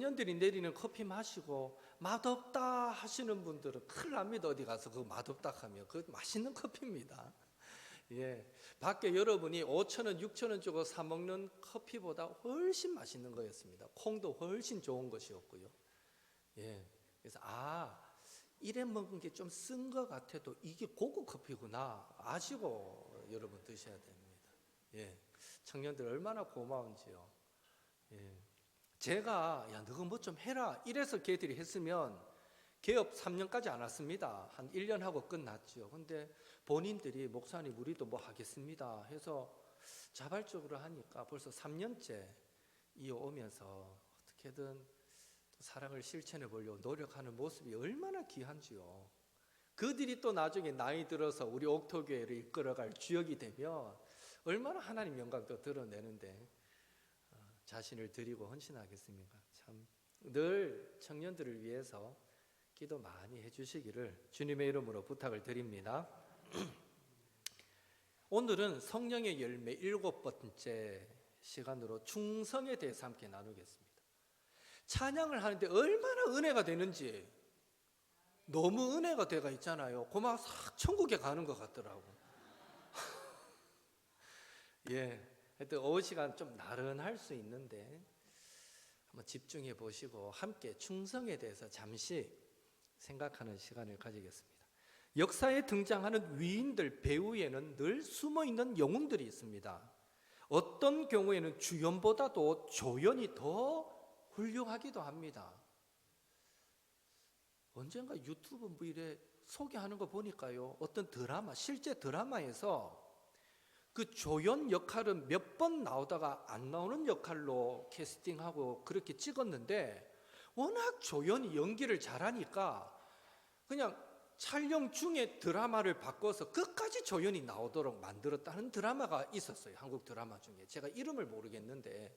청년들이 내리는 커피 마시고 맛없다 하시는 분들은 큰일 납니다. 어디 가서 그 맛없다 하면 그 맛있는 커피입니다. 예, 밖에 여러분이 5,000원, 6,000원 주고 사 먹는 커피보다 훨씬 맛있는 거였습니다. 콩도 훨씬 좋은 것이었고요. 예, 그래서 이래 먹은 게 좀 쓴 것 같아도 이게 고급 커피구나 아시고 여러분 드셔야 됩니다. 예, 청년들 얼마나 고마운지요. 예, 제가 야 너가 뭐 좀 해라 이래서 걔들이 했으면 개업 3년까지 안 왔습니다. 한 1년 하고 끝났죠. 근데 본인들이 목사님 우리도 뭐 하겠습니다 해서 자발적으로 하니까 벌써 3년째 이어오면서 어떻게든 사랑을 실천해 보려고 노력하는 모습이 얼마나 귀한지요. 그들이 또 나중에 나이 들어서 우리 옥토교회를 이끌어갈 주역이 되면 얼마나 하나님 영광도 드러내는데 자신을 드리고 헌신하겠습니까? 참 늘 청년들을 위해서 기도 많이 해주시기를 주님의 이름으로 부탁을 드립니다. 오늘은 성령의 열매 7번째 시간으로 충성에 대해서 함께 나누겠습니다. 찬양을 하는데 얼마나 은혜가 되는지 너무 은혜가 돼가 있잖아요. 고막 싹 천국에 가는 것 같더라고. 예, 하여튼 오후 시간 좀 나른할 수 있는데 한번 집중해 보시고 함께 충성에 대해서 잠시 생각하는 시간을 가지겠습니다. 역사에 등장하는 위인들, 배우에는 늘 숨어있는 영웅들이 있습니다. 어떤 경우에는 주연보다도 조연이 더 훌륭하기도 합니다. 언젠가 유튜브 뭐 이래 소개하는 거 보니까요, 어떤 드라마, 실제 드라마에서 그 조연 역할은 몇 번 나오다가 안 나오는 역할로 캐스팅하고 그렇게 찍었는데 워낙 조연이 연기를 잘하니까 그냥 촬영 중에 드라마를 바꿔서 끝까지 조연이 나오도록 만들었다는 드라마가 있었어요. 한국 드라마 중에 제가 이름을 모르겠는데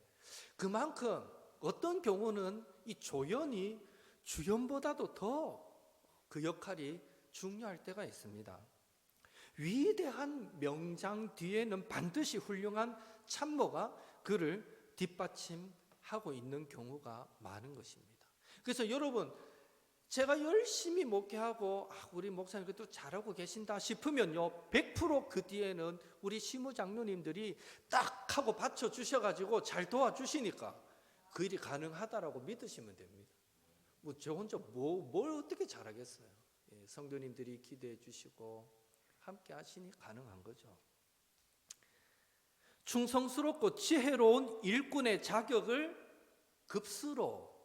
그만큼 어떤 경우는 이 조연이 주연보다도 더 그 역할이 중요할 때가 있습니다. 위대한 명장 뒤에는 반드시 훌륭한 참모가 그를 뒷받침하고 있는 경우가 많은 것입니다. 그래서 여러분 제가 열심히 목회하고 우리 목사님 그래도 잘하고 계신다 싶으면요 100% 그 뒤에는 우리 시무장로님들이 딱 하고 받쳐주셔가지고 잘 도와주시니까 그 일이 가능하다라고 믿으시면 됩니다. 뭐 저 혼자 뭘 어떻게 잘하겠어요. 예, 성도님들이 기대해 주시고 함께 하시니 가능한 거죠. 충성스럽고 지혜로운 일꾼의 자격을 급수로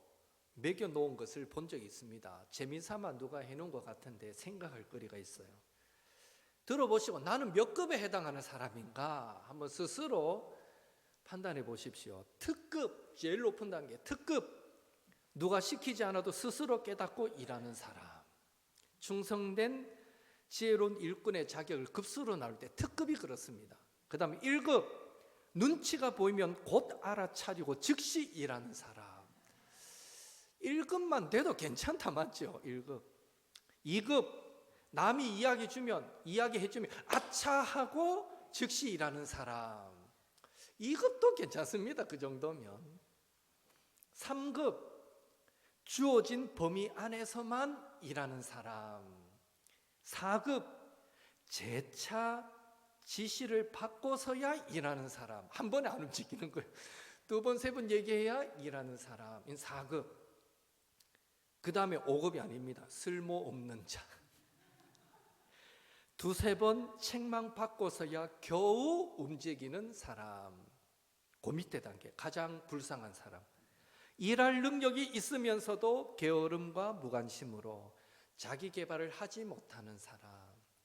매겨놓은 것을 본 적이 있습니다. 재미삼아 누가 해놓은 것 같은데 생각할 거리가 있어요. 들어보시고 나는 몇 급에 해당하는 사람인가 한번 스스로 판단해 보십시오. 특급, 제일 높은 단계 특급, 누가 시키지 않아도 스스로 깨닫고 일하는 사람. 충성된 지혜로운 일꾼의 자격을 급수로 나눌 때 특급이 그렇습니다. 그 다음에 1급, 눈치가 보이면 곧 알아차리고 즉시 일하는 사람. 1급만 돼도 괜찮다 맞죠? 1급. 2급, 남이 이야기해주면 아차 하고 즉시 일하는 사람. 2급도 괜찮습니다. 그 정도면. 3급, 주어진 범위 안에서만 일하는 사람. 4급, 재차 지시를 받고서야 일하는 사람. 한 번에 안 움직이는 거예요. 2번, 3번 얘기해야 일하는 사람. 4급. 그 다음에 5급이 아닙니다. 쓸모없는 자. 2, 3번 책망 받고서야 겨우 움직이는 사람. 그 밑에 단계, 가장 불쌍한 사람. 일할 능력이 있으면서도 게으름과 무관심으로 자기 개발을 하지 못하는 사람.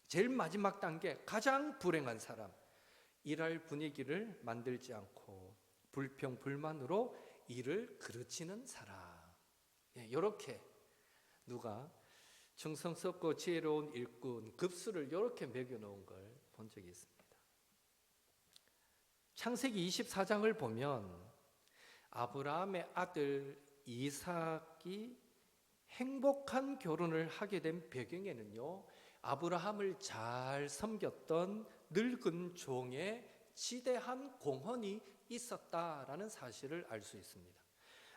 제일 마지막 단계, 가장 불행한 사람. 일할 분위기를 만들지 않고 불평, 불만으로 일을 그르치는 사람. 이렇게 누가 충성스럽고 지혜로운 일꾼, 급수를 이렇게 매겨놓은 걸 본 적이 있습니다. 창세기 24장을 보면 아브라함의 아들 이삭이 행복한 결혼을 하게 된 배경에는요, 아브라함을 잘 섬겼던 늙은 종의 지대한 공헌이 있었다라는 사실을 알 수 있습니다.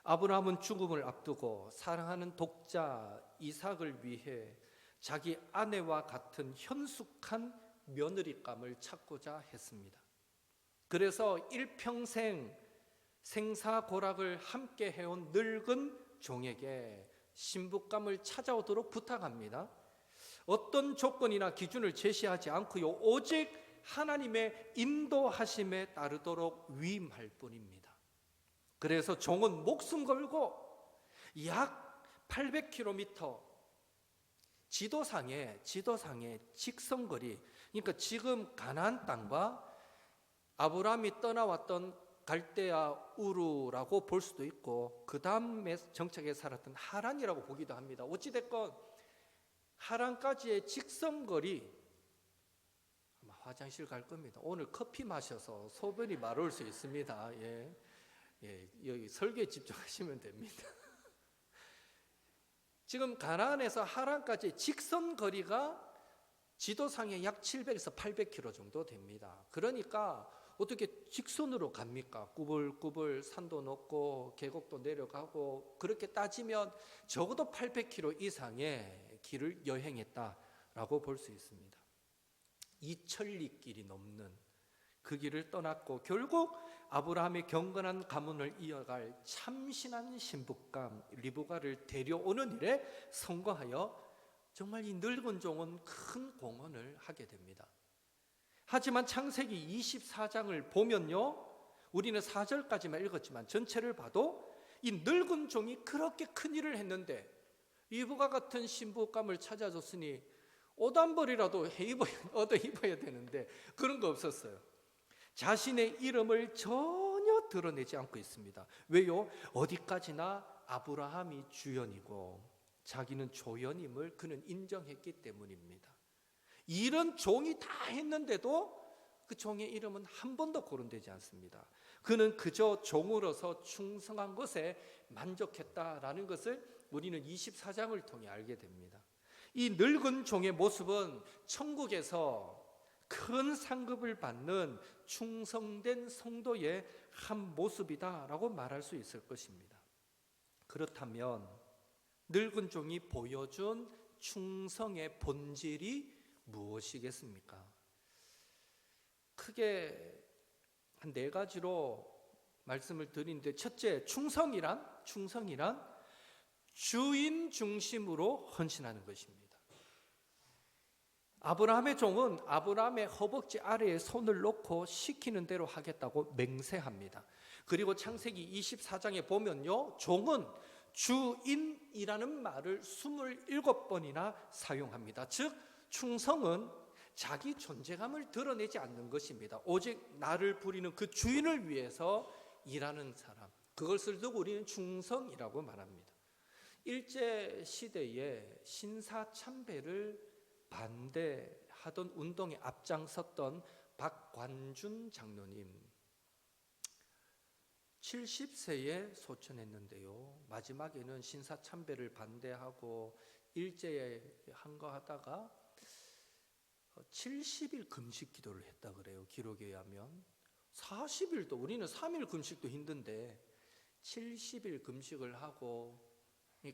아브라함은 죽음을 앞두고 사랑하는 독자 이삭을 위해 자기 아내와 같은 현숙한 며느리감을 찾고자 했습니다. 그래서 일평생 생사고락을 함께 해온 늙은 종에게 신부감을 찾아오도록 부탁합니다. 어떤 조건이나 기준을 제시하지 않고요, 오직 하나님의 인도하심에 따르도록 위임할 뿐입니다. 그래서 종은 목숨 걸고 약 800km 지도상의 직선거리, 그러니까 지금 가나안 땅과 아브라함이 떠나왔던 갈대아 우르라고 볼 수도 있고, 그 다음에 정착에 살았던 하란이라고 보기도 합니다. 어찌됐건 하란까지의 직선거리, 아마 화장실 갈 겁니다. 오늘 커피 마셔서 소변이 마려울 수 있습니다. 여기 설교에 집중하시면 됩니다. 지금 가나안에서 하란까지 직선 거리가 지도상에 약 700에서 800km 정도 됩니다. 그러니까 어떻게 직선으로 갑니까? 꾸불꾸불 산도 높고 계곡도 내려가고, 그렇게 따지면 적어도 800km 이상의 길을 여행했다라고 볼 수 있습니다. 이천리길이 넘는 그 길을 떠났고, 결국 아브라함의 경건한 가문을 이어갈 참신한 신부감 리브가를 데려오는 일에 성공하여 정말 이 늙은 종은 큰 공헌을 하게 됩니다. 하지만 창세기 24장을 보면요, 우리는 4절까지만 읽었지만 전체를 봐도 이 늙은 종이 그렇게 큰 일을 했는데 리브가 같은 신부감을 찾아줬으니 옷단벌이라도 얻어 입어야 되는데 그런 거 없었어요. 자신의 이름을 전혀 드러내지 않고 있습니다. 왜요? 어디까지나 아브라함이 주연이고 자기는 조연임을 그는 인정했기 때문입니다. 이런 종이 다 했는데도 그 종의 이름은 한 번도 거론되지 않습니다. 그는 그저 종으로서 충성한 것에 만족했다라는 것을 우리는 24장을 통해 알게 됩니다. 이 늙은 종의 모습은 천국에서 큰 상급을 받는 충성된 성도의 한 모습이다라고 말할 수 있을 것입니다. 그렇다면 늙은 종이 보여준 충성의 본질이 무엇이겠습니까? 크게 한 4가지로 말씀을 드리는데, 첫째, 충성이란 주인 중심으로 헌신하는 것입니다. 아브라함의 종은 아브라함의 허벅지 아래에 손을 놓고 시키는 대로 하겠다고 맹세합니다. 그리고 창세기 24장에 보면요, 종은 주인이라는 말을 27번이나 사용합니다. 즉 충성은 자기 존재감을 드러내지 않는 것입니다. 오직 나를 부리는 그 주인을 위해서 일하는 사람, 그것을 두고 우리는 충성이라고 말합니다. 일제 시대에 신사참배를 반대하던 운동에 앞장섰던 박관준 장로님, 70세에 소천했는데요, 마지막에는 신사참배를 반대하고 일제에 항거하다가 70일 금식 기도를 했다 그래요. 기록에 의하면 40일도, 우리는 3일 금식도 힘든데 70일 금식을 하고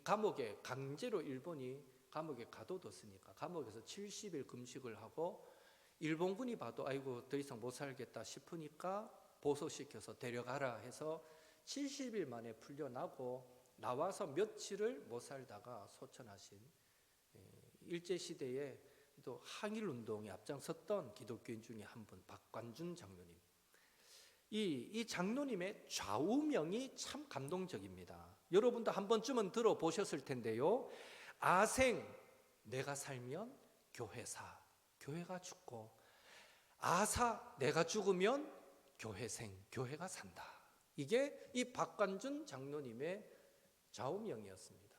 감옥에 강제로 일본이 감옥에 가둬뒀으니까 감옥에서 70일 금식을 하고, 일본군이 봐도 아이고 더 이상 못 살겠다 싶으니까 보석시켜서 데려가라 해서 70일 만에 풀려나고 나와서 며칠을 못 살다가 소천하신, 일제시대에 또 항일운동에 앞장섰던 기독교인 중에 한 분, 박관준 장로님. 이 장로님의 좌우명이 참 감동적입니다. 여러분도 한 번쯤은 들어보셨을 텐데요, 아생, 내가 살면 교회사, 교회가 죽고, 아사, 내가 죽으면 교회생, 교회가 산다. 이게 이 박관준 장로님의 좌우명이었습니다.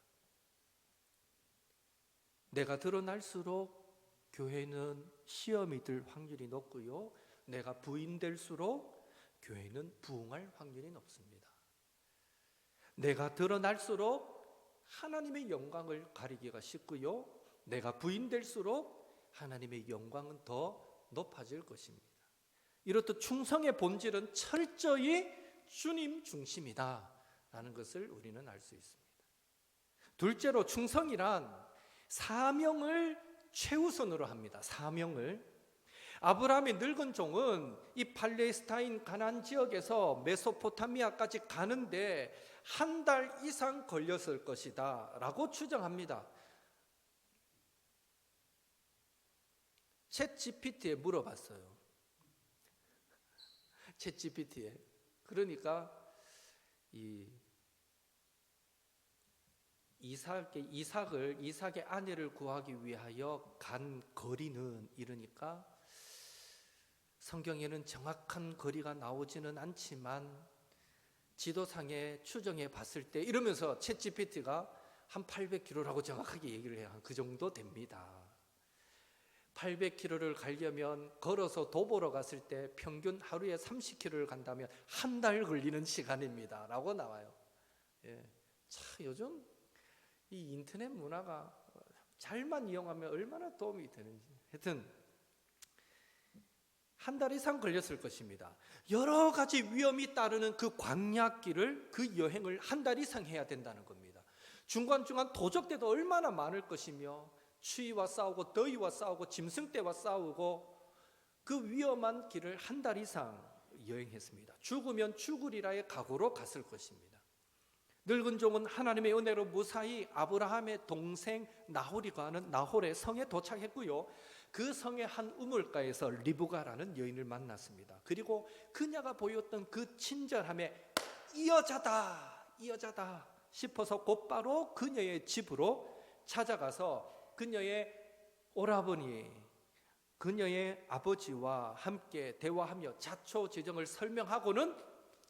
내가 드러날수록 교회는 시험이 들 확률이 높고요, 내가 부인될수록 교회는 부흥할 확률이 높습니다. 내가 드러날수록 하나님의 영광을 가리기가 쉽고요, 내가 부인될수록 하나님의 영광은 더 높아질 것입니다. 이렇듯 충성의 본질은 철저히 주님 중심이다 라는 것을 우리는 알 수 있습니다. 둘째로 충성이란 사명을 최우선으로 합니다. 사명을. 아브라함의 늙은 종은 이 팔레스타인 가나안 지역에서 메소포타미아까지 가는데 한 달 이상 걸렸을 것이다 라고 추정합니다. 챗 GPT에 물어봤어요. 챗 GPT에. 그러니까 이삭의 아내를 구하기 위하여 간 거리는, 이러니까 성경에는 정확한 거리가 나오지는 않지만 지도상에 추정해 봤을 때, 이러면서 챗 GPT가 한 800km라고 정확하게 얘기를 해요. 그 정도 됩니다. 800km를 가려면 걸어서 도보로 갔을 때 평균 하루에 30km를 간다면 한 달 걸리는 시간입니다 라고 나와요. 예. 참 요즘 이 인터넷 문화가 잘만 이용하면 얼마나 도움이 되는지. 하여튼 한 달 이상 걸렸을 것입니다. 여러 가지 위험이 따르는 그 광야길을, 그 여행을 한 달 이상 해야 된다는 겁니다. 중간중간 도적대도 얼마나 많을 것이며 추위와 싸우고 더위와 싸우고 짐승떼와 싸우고 그 위험한 길을 한 달 이상 여행했습니다. 죽으면 죽으리라의 각오로 갔을 것입니다. 늙은 종은 하나님의 은혜로 무사히 아브라함의 동생 나홀이가 하는 나홀의 성에 도착했고요. 그 성의 한 우물가에서 리브가라는 여인을 만났습니다. 그리고 그녀가 보였던 그 친절함에 이 여자다 싶어서 곧바로 그녀의 집으로 찾아가서 그녀의 오라버니, 그녀의 아버지와 함께 대화하며 자초지정을 설명하고는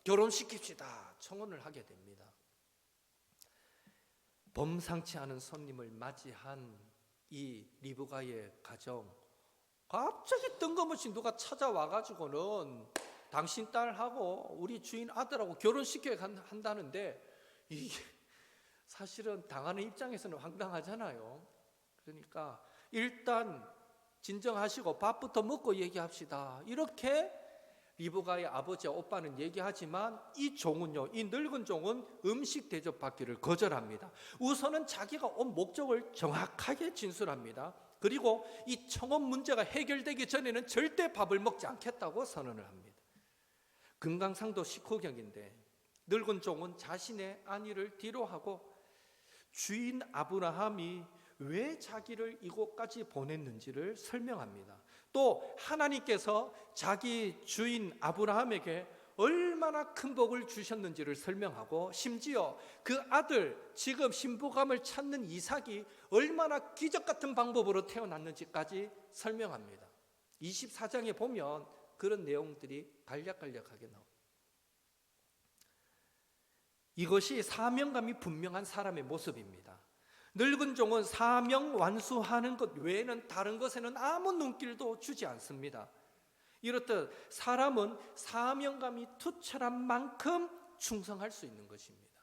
결혼시킵시다 청혼을 하게 됩니다. 범상치 않은 손님을 맞이한 이 리브가의 가정, 갑자기 뜬금없이 누가 찾아와가지고는 당신 딸하고 우리 주인 아들하고 결혼시켜야 한다는데, 이게 사실은 당하는 입장에서는 황당하잖아요. 그러니까 일단 진정하시고 밥부터 먹고 얘기합시다, 이렇게 리브가의 아버지와 오빠는 얘기하지만 이 종은요, 이 늙은 종은 음식 대접받기를 거절합니다. 우선은 자기가 온 목적을 정확하게 진술합니다. 그리고 이 청혼 문제가 해결되기 전에는 절대 밥을 먹지 않겠다고 선언을 합니다. 금강산도 식후경인데 늙은 종은 자신의 안위를 뒤로하고 주인 아브라함이 왜 자기를 이곳까지 보냈는지를 설명합니다. 또 하나님께서 자기 주인 아브라함에게 얼마나 큰 복을 주셨는지를 설명하고, 심지어 그 아들, 지금 신부감을 찾는 이삭이 얼마나 기적 같은 방법으로 태어났는지까지 설명합니다. 24장에 보면 그런 내용들이 간략간략하게 나옵니다. 이것이 사명감이 분명한 사람의 모습입니다. 늙은 종은 사명 완수하는 것 외에는 다른 것에는 아무 눈길도 주지 않습니다. 이렇듯 사람은 사명감이 투철한 만큼 충성할 수 있는 것입니다.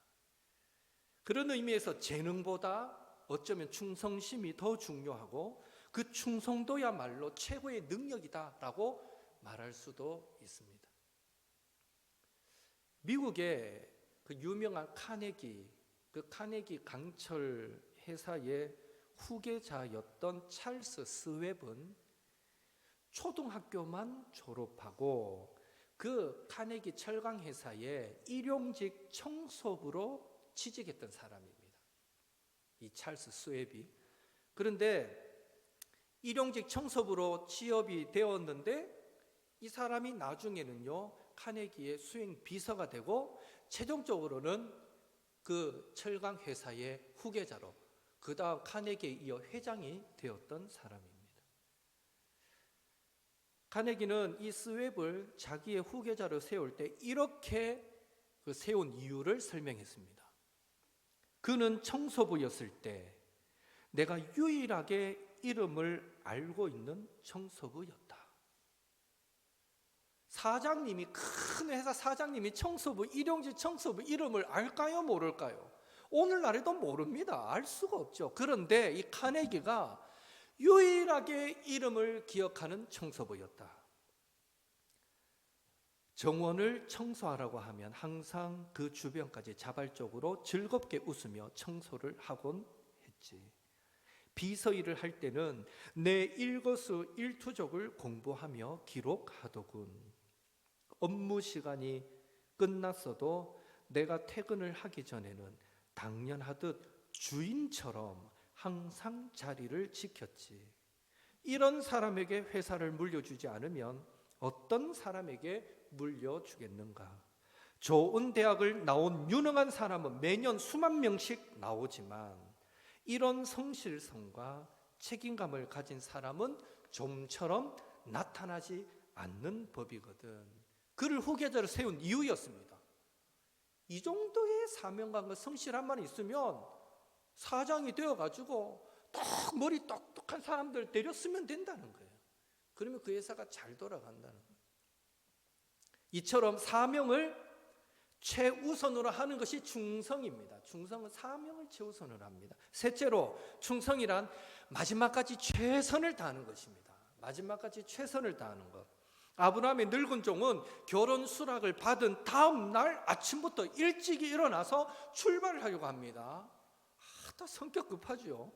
그런 의미에서 재능보다 어쩌면 충성심이 더 중요하고 그 충성도야말로 최고의 능력이다라고 말할 수도 있습니다. 미국의 그 유명한 그 카네기 강철 회사의 후계자였던 찰스 스웹은 초등학교만 졸업하고 그 카네기 철강 회사의 일용직 청소부로 취직했던 사람입니다. 이 찰스 스웹이. 그런데 일용직 청소부로 취업이 되었는데 이 사람이 나중에는요 카네기의 수행 비서가 되고 최종적으로는 그 철강 회사의 후계자로, 그 다음 카네기에 이어 회장이 되었던 사람입니다. 카네기는 이 스웹을 자기의 후계자로 세울 때 이렇게 그 세운 이유를 설명했습니다. 그는 청소부였을 때 내가 유일하게 이름을 알고 있는 청소부였다. 사장님이, 큰 회사 사장님이 청소부, 일용직 청소부 이름을 알까요, 모를까요? 오늘날에도 모릅니다. 알 수가 없죠. 그런데 이 카네기가 유일하게 이름을 기억하는 청소부였다. 정원을 청소하라고 하면 항상 그 주변까지 자발적으로 즐겁게 웃으며 청소를 하곤 했지. 비서일을 할 때는 내 일거수일투족을 공부하며 기록하더군. 업무 시간이 끝났어도 내가 퇴근을 하기 전에는 당연하듯 주인처럼 항상 자리를 지켰지. 이런 사람에게 회사를 물려주지 않으면 어떤 사람에게 물려주겠는가? 좋은 대학을 나온 유능한 사람은 매년 수만 명씩 나오지만 이런 성실성과 책임감을 가진 사람은 좀처럼 나타나지 않는 법이거든. 그를 후계자로 세운 이유였습니다. 이 정도의 사명감과 성실함만 있으면 사장이 되어가지고 딱 머리 똑똑한 사람들 데렸으면 된다는 거예요. 그러면 그 회사가 잘 돌아간다는 거예요. 이처럼 사명을 최우선으로 하는 것이 충성입니다. 충성은 사명을 최우선으로 합니다. 셋째로 충성이란 마지막까지 최선을 다하는 것입니다. 마지막까지 최선을 다하는 것. 아브라함의 늙은 종은 결혼 수락을 받은 다음 날 아침부터 일찍 일어나서 출발을 하려고 합니다. 다 성격 급하죠.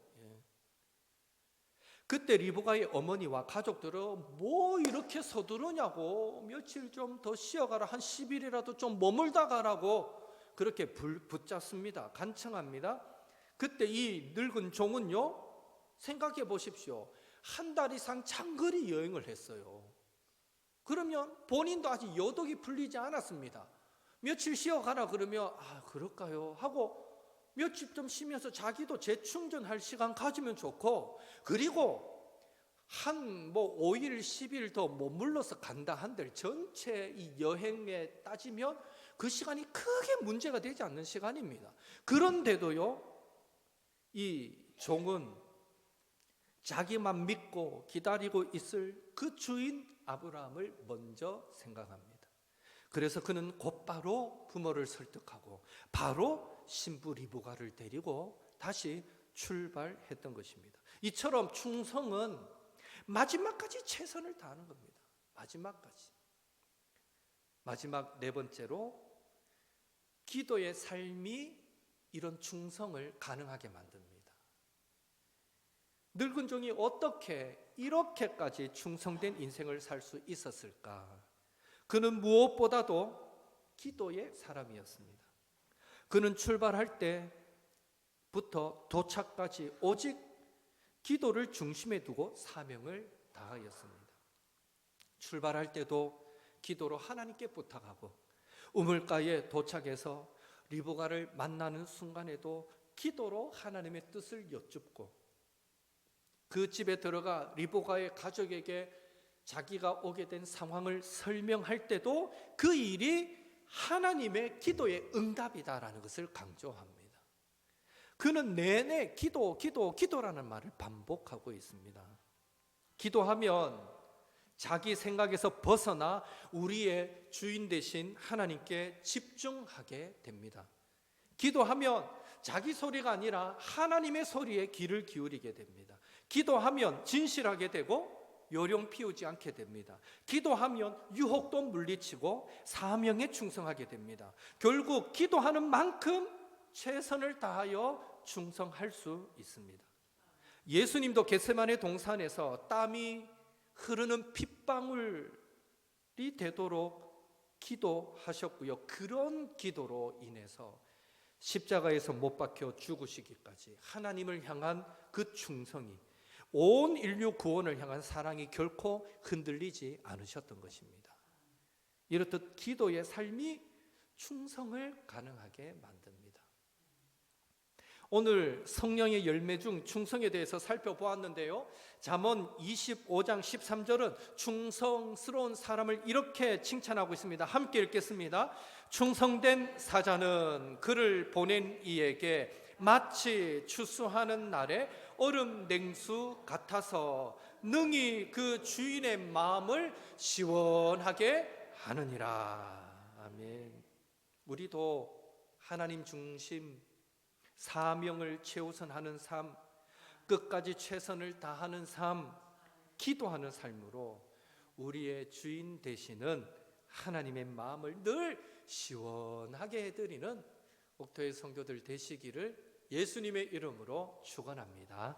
그때 리브가의 어머니와 가족들은 뭐 이렇게 서두르냐고, 며칠 좀 더 쉬어가라, 한 10일이라도 좀 머물다 가라고 그렇게 붙잡습니다. 간청합니다. 그때 이 늙은 종은요, 생각해 보십시오. 한 달 이상 장거리 여행을 했어요. 그러면 본인도 아직 여독이 풀리지 않았습니다. 며칠 쉬어가라 그러면 그럴까요? 하고 며칠 좀 쉬면서 자기도 재충전할 시간 가지면 좋고, 그리고 한 5일, 10일 더 머물러서 간다 한들 전체 이 여행에 따지면 그 시간이 크게 문제가 되지 않는 시간입니다. 그런데도요, 이 종은 자기만 믿고 기다리고 있을 그 주인 아브라함을 먼저 생각합니다. 그래서 그는 곧바로 부모를 설득하고 바로 신부 리브가를 데리고 다시 출발했던 것입니다. 이처럼 충성은 마지막까지 최선을 다하는 겁니다. 마지막까지. 마지막 네 번째로 기도의 삶이 이런 충성을 가능하게 만듭니다. 늙은 종이 어떻게 이렇게까지 충성된 인생을 살 수 있었을까? 그는 무엇보다도 기도의 사람이었습니다. 그는 출발할 때부터 도착까지 오직 기도를 중심에 두고 사명을 다하였습니다. 출발할 때도 기도로 하나님께 부탁하고, 우물가에 도착해서 리브가를 만나는 순간에도 기도로 하나님의 뜻을 여쭙고, 그 집에 들어가 리브가의 가족에게 자기가 오게 된 상황을 설명할 때도 그 일이 하나님의 기도의 응답이다라는 것을 강조합니다. 그는 내내 기도라는 말을 반복하고 있습니다. 기도하면 자기 생각에서 벗어나 우리의 주인 되신 하나님께 집중하게 됩니다. 기도하면 자기 소리가 아니라 하나님의 소리에 귀를 기울이게 됩니다. 기도하면 진실하게 되고 요령 피우지 않게 됩니다. 기도하면 유혹도 물리치고 사명에 충성하게 됩니다. 결국 기도하는 만큼 최선을 다하여 충성할 수 있습니다. 예수님도 겟세마네 동산에서 땀이 흐르는 핏방울이 되도록 기도하셨고요. 그런 기도로 인해서 십자가에서 못 박혀 죽으시기까지 하나님을 향한 그 충성이, 온 인류 구원을 향한 사랑이 결코 흔들리지 않으셨던 것입니다. 이렇듯 기도의 삶이 충성을 가능하게 만듭니다. 오늘 성령의 열매 중 충성에 대해서 살펴보았는데요, 잠언 25장 13절은 충성스러운 사람을 이렇게 칭찬하고 있습니다. 함께 읽겠습니다. 충성된 사자는 그를 보낸 이에게 마치 추수하는 날에 얼음 냉수 같아서 능히 그 주인의 마음을 시원하게 하느니라. 아멘. 우리도 하나님 중심, 사명을 최우선하는 삶, 끝까지 최선을 다하는 삶, 기도하는 삶으로 우리의 주인 되시는 하나님의 마음을 늘 시원하게 해드리는 옥토의 성도들 되시기를 예수님의 이름으로 축원합니다.